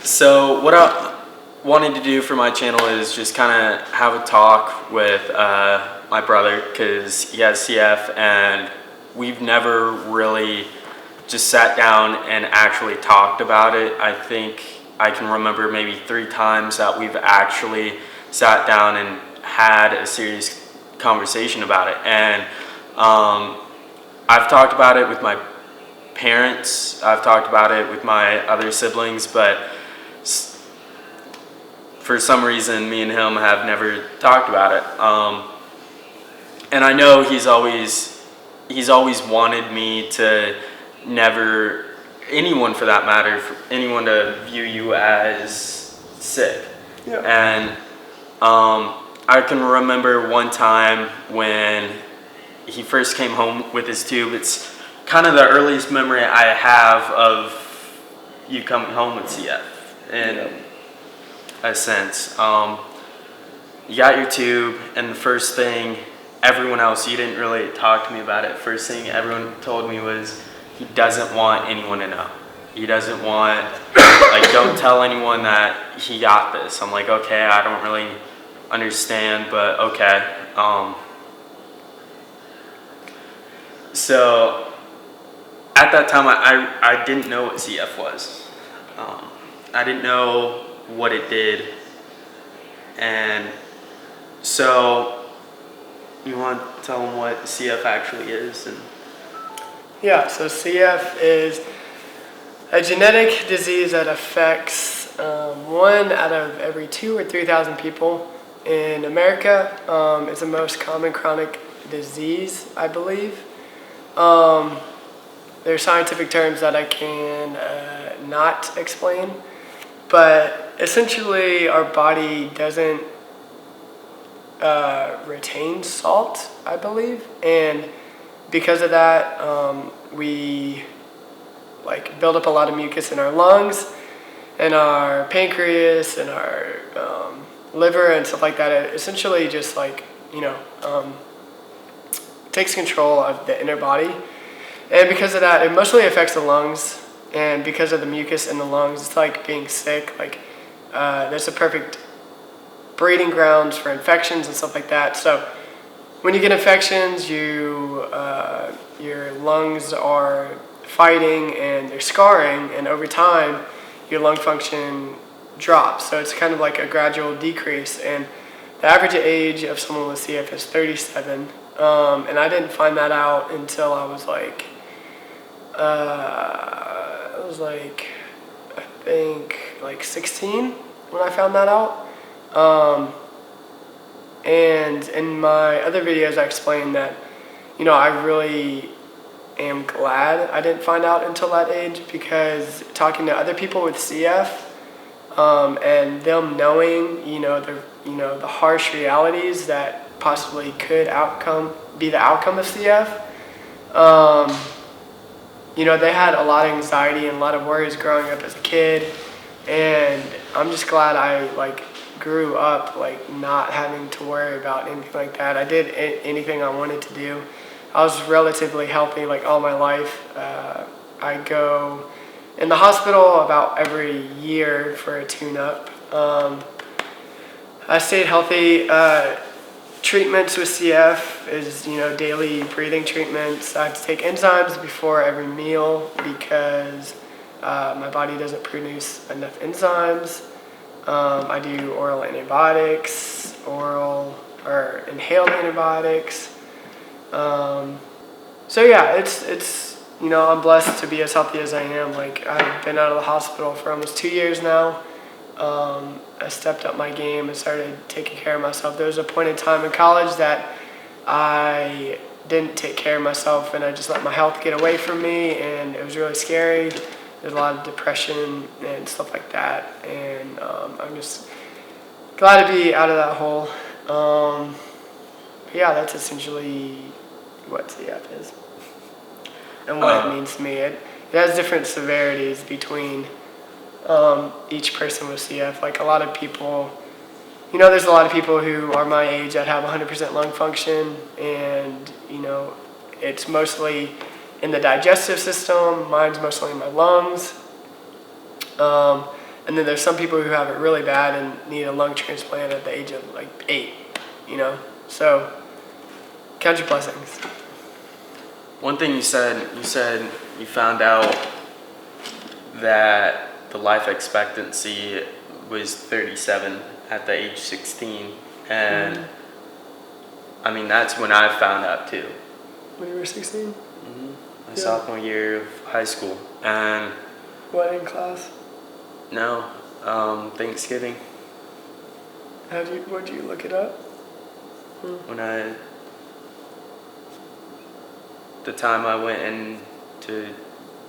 So what I wanted to do for my channel is just kind of have a talk with my brother, because he has CF and we've never really just sat down and actually talked about it. I think I can remember maybe 3 times that we've actually sat down and had a serious conversation about it. And I've talked about it with my parents, I've talked about it with my other siblings, but for some reason me and him have never talked about it. And I know he's always wanted me to never, anyone for that matter, for anyone to view you as sick. Yeah. And I can remember one time when he first came home with his tube. It's kind of the earliest memory I have of you coming home with CF in a sense. You got your tube, and the first thing everyone else, you didn't really talk to me about it, first thing everyone told me was he doesn't want anyone to know. He doesn't want, like, don't tell anyone that he got this. I'm like, okay, I don't really understand, but okay. So at that time, I didn't know what CF was. I didn't know what it did. And so you want to tell them what CF actually is? And Yeah, so CF is a genetic disease that affects 1 out of every 2,000 or 3,000 people in America. It's the most common chronic disease, I believe. There are scientific terms that I can not explain, but essentially our body doesn't retain salt, I believe, and because of that, we build up a lot of mucus in our lungs and our pancreas and our liver and stuff like that. It essentially just takes control of the inner body. And because of that, it mostly affects the lungs. And because of the mucus in the lungs, it's like being sick. There's a perfect breeding grounds for infections and stuff like that. So when you get infections, your lungs are fighting and they're scarring, and over time, your lung function drops. So it's kind of like a gradual decrease. And the average age of someone with CF is 37. And I didn't find that out until I was I think 16 when I found that out. And in my other videos, I explained that, I really am glad I didn't find out until that age, because talking to other people with CF, and them knowing, the harsh realities that possibly could be the outcome of CF, they had a lot of anxiety and a lot of worries growing up as a kid, and I'm just glad I grew up not having to worry about anything like that. I did anything I wanted to do. I was relatively healthy all my life. I go in the hospital about every year for a tune-up. I stayed healthy. Treatments with CF is, daily breathing treatments. I have to take enzymes before every meal because my body doesn't produce enough enzymes. I do oral antibiotics, oral or inhaled antibiotics. So yeah, it's I'm blessed to be as healthy as I am. I've been out of the hospital for almost 2 years now. I stepped up my game and started taking care of myself. There was a point in time in college that I didn't take care of myself, and I just let my health get away from me, and it was really scary. There's a lot of depression and stuff like that, and I'm just glad to be out of that hole. But yeah, that's essentially what CF is and what it means to me. It has different severities between each person with CF. A lot of people, there's a lot of people who are my age that have 100% lung function, and it's mostly in the digestive system. Mine's mostly in my lungs. And then there's some people who have it really bad and need a lung transplant at the age of like 8, So count your blessings. One thing you said you found out that the life expectancy was 37 at the age 16. And I mean, that's when I found out too. When you were 16? My sophomore year of high school. And What, in class? no, Thanksgiving. Where'd you look it up? The time I went in to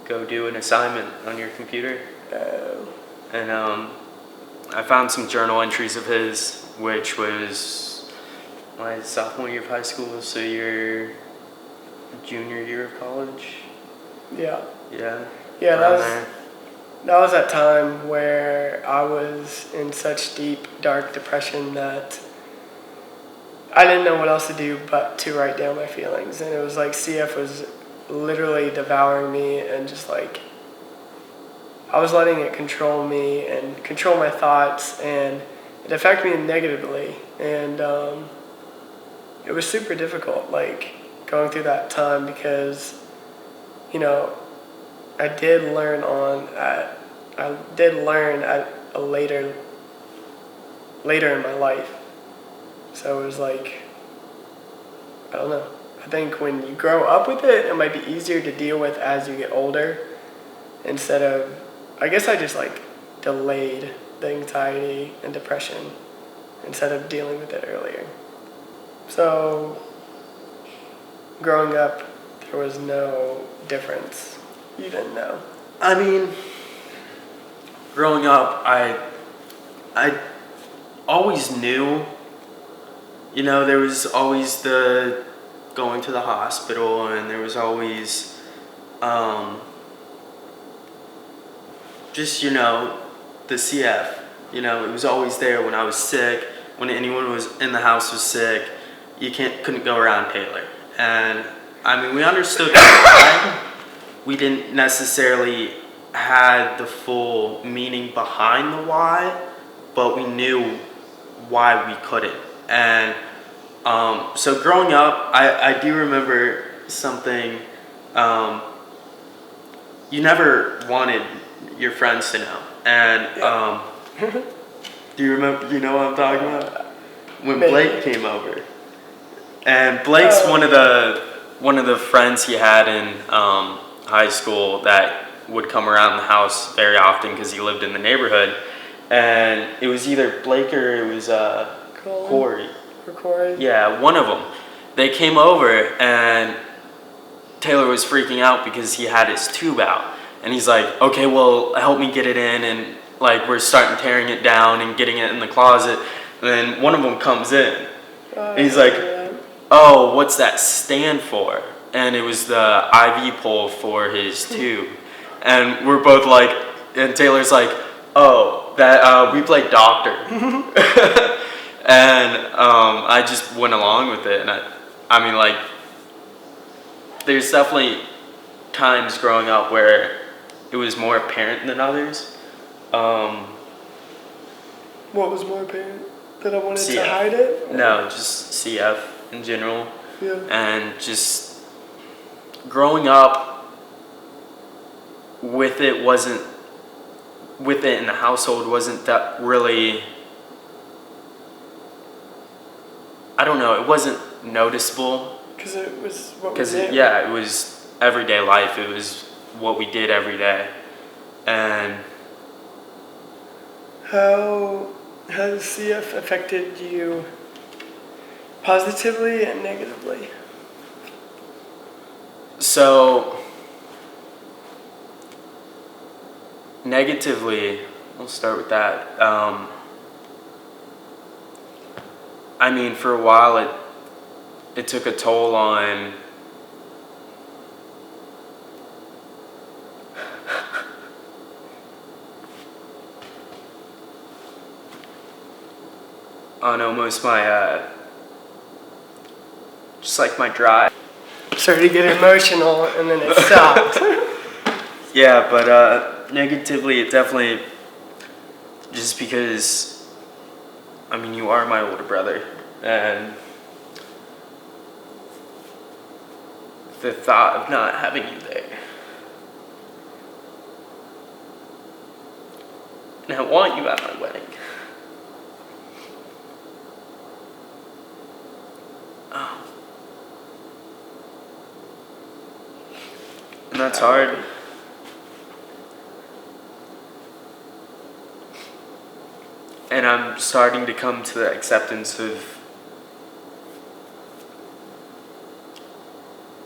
go do an assignment on your computer. And I found some journal entries of his, which was my sophomore year of high school, so your junior year of college. Yeah. Yeah. Yeah, Around that was that time where I was in such deep, dark depression that I didn't know what else to do but to write down my feelings. And it was like CF was literally devouring me, and just like I was letting it control me and control my thoughts, and it affected me negatively. And it was super difficult, like going through that time, because I did learn at a later in my life. So it was like, I don't know. I think when you grow up with it, it might be easier to deal with as you get older, instead of, I guess I just like delayed the anxiety and depression instead of dealing with it earlier. So growing up, there was no difference. You didn't know. I mean, growing up, I always knew, there was always the going to the hospital, and there was always just, the CF. It was always there when I was sick, when anyone was in the house was sick. You couldn't go around Taylor. And I mean, we understood why. We didn't necessarily had the full meaning behind the why, but we knew why we couldn't. And so growing up, I do remember something. You never wanted your friends to know. And do you remember? You know what I'm talking about? When Blake came over, and Blake's one of the friends he had in high school that would come around the house very often because he lived in the neighborhood. And it was either Blake or it was Corey. Or Corey? Yeah, one of them. They came over, and Taylor was freaking out because he had his tube out. And he's like, okay, well, help me get it in. And like, we're starting tearing it down and getting it in the closet. And then one of them comes in. And he's like, oh, what's that stand for? And it was the IV pole for his tube. And we're both like, and Taylor's like, oh, that we played doctor. And I just went along with it. And I mean, like, there's definitely times growing up where it was more apparent than others. What was more apparent? That I wanted CF. to hide it? Or? No, just CF in general. Yeah. And just growing up with it in the household wasn't that really, I don't know, it wasn't noticeable. Because it was what we did. Yeah, it was everyday life. It was what we did every day. And how has CF affected you positively and negatively? so negatively, we'll start with that. I mean, for a while it took a toll on almost my just like my drive. Started to get emotional, and then it stopped. Yeah, but negatively, it definitely just because, I mean, you are my older brother, and the thought of not having you there, and I want you at my wedding. And that's hard. And I'm starting to come to the acceptance of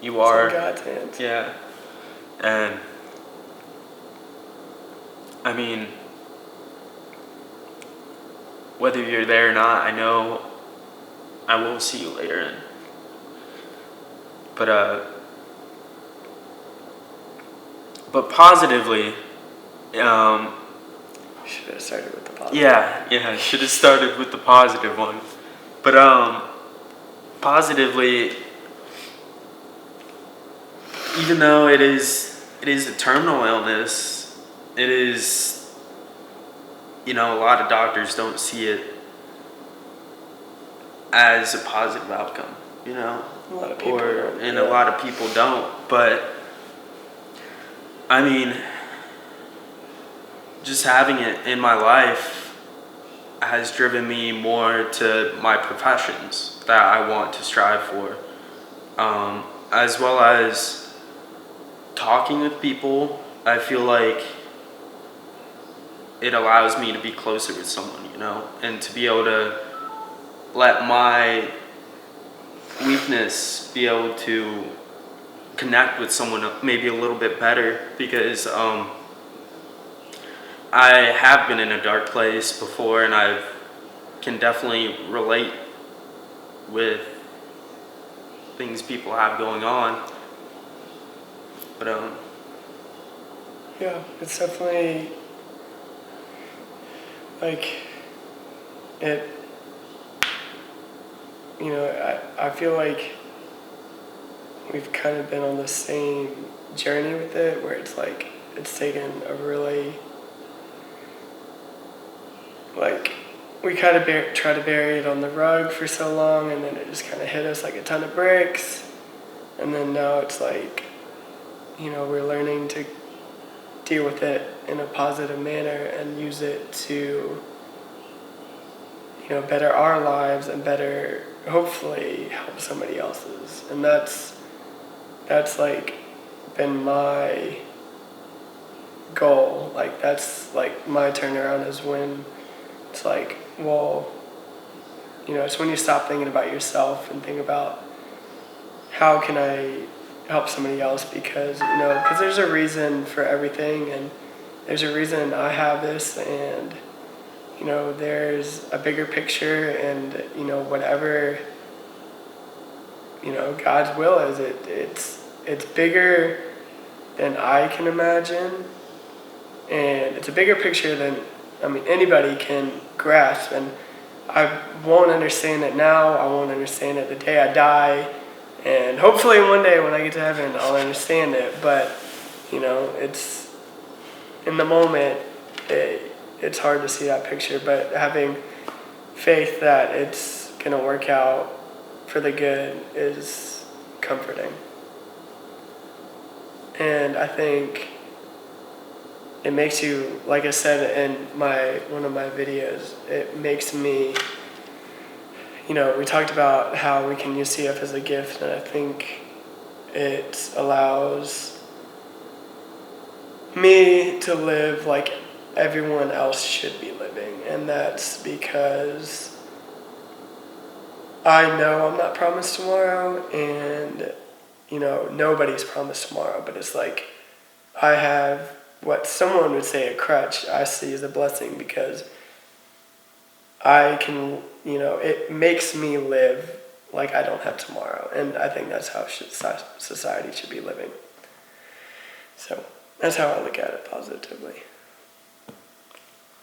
you are. It's in God's hands. Yeah. And I mean, whether you're there or not, I know I will see you later. But positively, Should have started with the positive. yeah, I should have started with the positive one. But positively, even though it is a terminal illness, it is, a lot of doctors don't see it as a positive outcome, A lot of people don't. A lot of people don't. But I mean, just having it in my life has driven me more to my professions that I want to strive for, as well as talking with people. I feel like it allows me to be closer with someone, and to be able to let my weakness be able to connect with someone maybe a little bit better, because I have been in a dark place before, and I can definitely relate with things people have going on. But Yeah, it's definitely like it. I feel like we've kind of been on the same journey with it, where it's like it's taken a really, like, we kind of try to bury it on the rug for so long, and then it just kind of hit us like a ton of bricks, and then now it's like, we're learning to deal with it in a positive manner and use it to, better our lives and better, hopefully, help somebody else's. And that's like been my goal. Like, that's like my turnaround, is when it's like, well, it's when you stop thinking about yourself and think about how can I help somebody else, because there's a reason for everything, and there's a reason I have this, and there's a bigger picture, and whatever God's will is, it's bigger than I can imagine, and it's a bigger picture than anybody can grasp. And I won't understand it now. I won't understand it the day I die, and hopefully one day when I get to heaven I'll understand it. But it's in the moment, it's hard to see that picture, but having faith that it's gonna work out for the good is comforting. And I think it makes you, like I said in one of my videos, it makes me, we talked about how we can use CF as a gift, and I think it allows me to live like everyone else should be living. And that's because I know I'm not promised tomorrow, and nobody's promised tomorrow, but it's like I have what someone would say a crutch, I see as a blessing, because I can, it makes me live like I don't have tomorrow. And I think that's how society should be living. So that's how I look at it positively.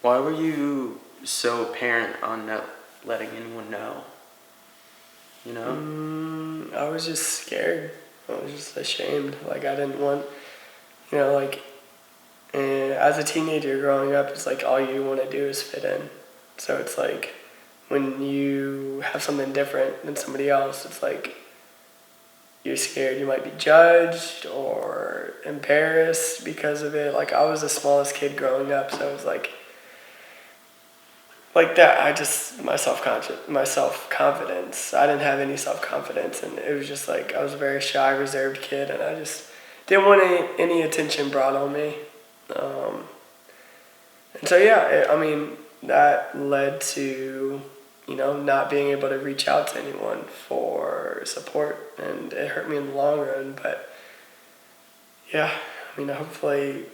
why were you so apparent on not letting anyone know? I was just scared. I was just ashamed. Like, I didn't want, like, And as a teenager growing up, it's like all you want to do is fit in. So it's like when you have something different than somebody else, it's like you're scared you might be judged or embarrassed because of it. Like I was the smallest kid growing up, so it was like that. I just my self-confidence. I didn't have any self-confidence, and it was just like I was a very shy, reserved kid, and I just didn't want any attention brought on me. And so yeah, I mean that led to not being able to reach out to anyone for support, and it hurt me in the long run. But yeah, I mean hopefully,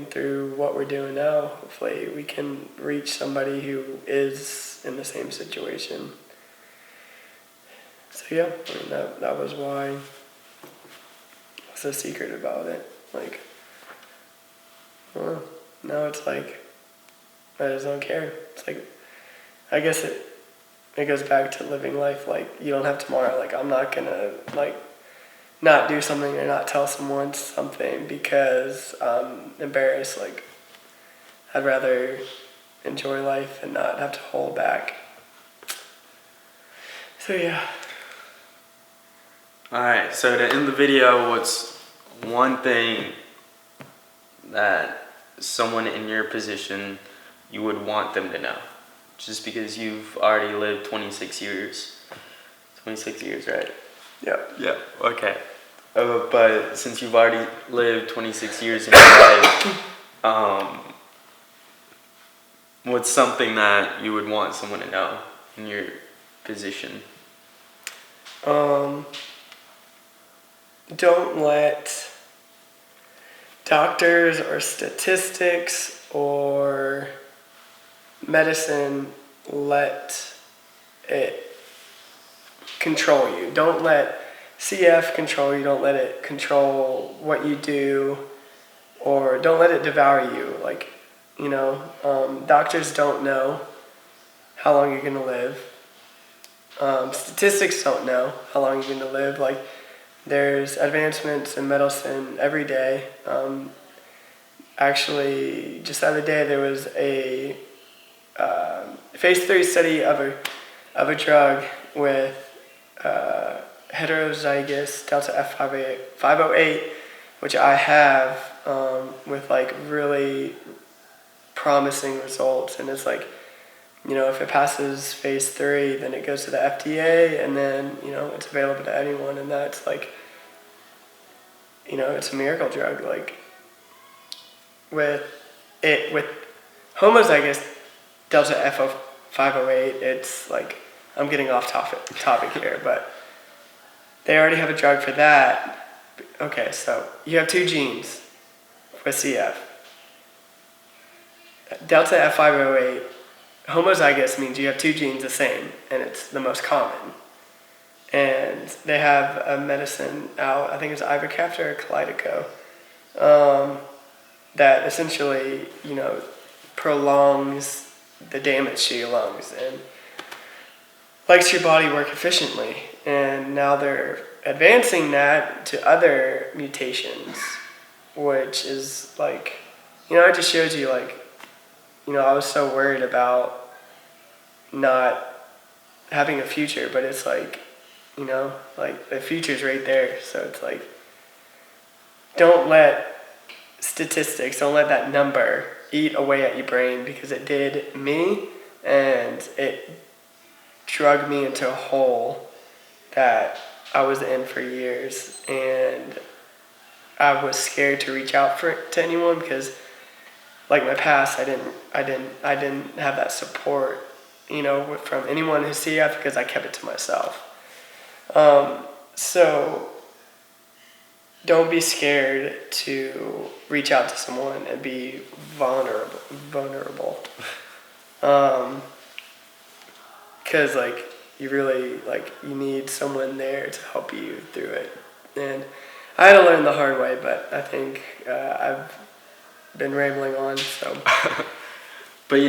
through what we're doing now, hopefully we can reach somebody who is in the same situation. So yeah, I mean that was why I was so secret about it. Like, well, now it's like I just don't care. It's like I guess it goes back to living life like you don't have tomorrow. Like I'm not gonna like not do something or not tell someone something because I'm embarrassed. Like I'd rather enjoy life and not have to hold back. So yeah. Alright, so to end the video, what's one thing that someone in your position you would want them to know? Just because you've already lived 26 years. 26 years, right? Yeah. Yeah, okay. But since you've already lived 26 years in your life, what's something that you would want someone to know in your position? Don't let doctors or statistics or medicine let it control you. Don't let CF control you. Don't let it control what you do, or don't let it devour you. Like, doctors don't know how long you're going to live. Statistics don't know how long you're going to live. Like, there's advancements in medicine every day. Actually, just the other day there was a phase 3 study of a drug with heterozygous delta F508, which I have, with like really promising results. And it's like, if it passes phase 3, then it goes to the FDA, and then it's available to anyone, and that's like, it's a miracle drug. Like with homozygous delta F508, it's like I'm getting off topic here, but they already have a drug for that. Okay, so you have 2 genes with CF. Delta F508, homozygous means you have 2 genes the same, and it's the most common. And they have a medicine out, I think it's Ivacaftor or Kalydeco, that essentially, prolongs the damage to your lungs and makes your body work efficiently. And now they're advancing that to other mutations, which is like, I just showed you, like, I was so worried about not having a future, but it's like, like the future's right there. So it's like, don't let statistics, don't let that number eat away at your brain, because it did me, and it drug me into a hole that I was in for years. And I was scared to reach out to anyone, because like my past, I didn't have that support, from anyone who's CF, because I kept it to myself. So don't be scared to reach out to someone and be vulnerable. Because like you really you need someone there to help you through it. And I had to learn the hard way, but I think I've been rambling on. So, but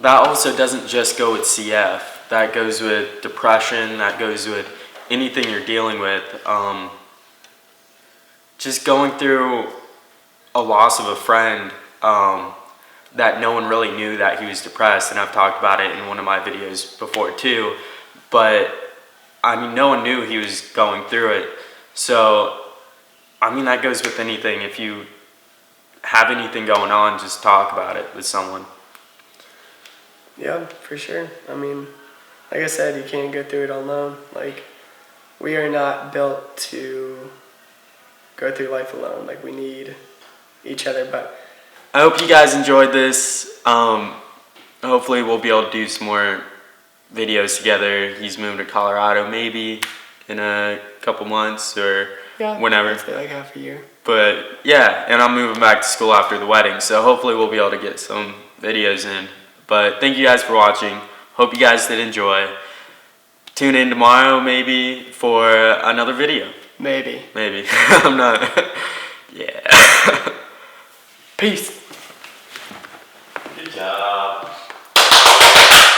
that also doesn't just go with CF. That goes with depression. That goes with anything you're dealing with. just going through a loss of a friend, that no one really knew that he was depressed, and I've talked about it in one of my videos before too, but I mean, no one knew he was going through it. So, I mean, that goes with anything. If you have anything going on, just talk about it with someone. Yeah, for sure. I mean, like I said, you can't go through it alone. Like, we are not built to go through life alone. Like, we need each other. But I hope you guys enjoyed this. Hopefully we'll be able to do some more videos together. He's moving to Colorado maybe in a couple months or whenever. I'd say like half a year. But yeah, and I'm moving back to school after the wedding, so hopefully we'll be able to get some videos in. But thank you guys for watching. Hope you guys did enjoy. Tune in tomorrow maybe for another video. Maybe. I'm not. Yeah. Peace. Good job.